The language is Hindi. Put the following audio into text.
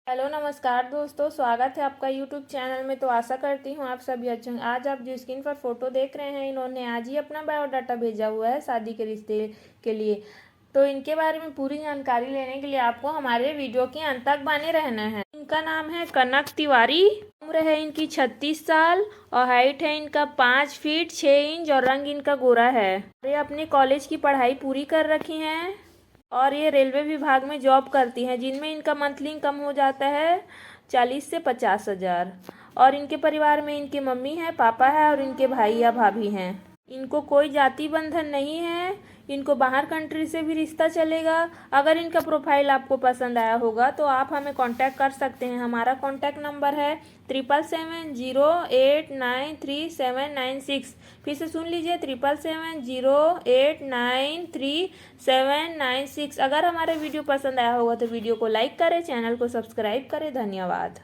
हेलो नमस्कार दोस्तों, स्वागत है आपका यूट्यूब चैनल में। तो आशा करती हूँ आप सभी अच्छे होंगे। आज आप जो स्क्रीन पर फोटो देख रहे हैं, इन्होंने आज ही अपना बायोडाटा भेजा हुआ है शादी के रिश्ते के लिए। तो इनके बारे में पूरी जानकारी लेने के लिए आपको हमारे वीडियो के अंत तक बने रहना है। इनका नाम है कनक तिवारी। उम्र है इनकी 36 साल और हाइट है इनका 5 फीट 6 इंच और रंग इनका गोरा है। ये अपने कॉलेज की पढ़ाई पूरी कर रखी हैं और ये रेलवे विभाग में जॉब करती हैं, जिनमें इनका मंथली इनकम हो जाता है 40 से 50 हज़ार। और इनके परिवार में इनकी मम्मी है, पापा है और इनके भाई या भाभी हैं। इनको कोई जाति बंधन नहीं है। इनको बाहर कंट्री से भी रिश्ता चलेगा। अगर इनका प्रोफाइल आपको पसंद आया होगा तो आप हमें कांटेक्ट कर सकते हैं। हमारा कांटेक्ट नंबर है 7770893796। फिर से सुन लीजिए, 7770893796। अगर हमारे वीडियो पसंद आया होगा तो वीडियो को लाइक करें, चैनल को सब्सक्राइब करें। धन्यवाद।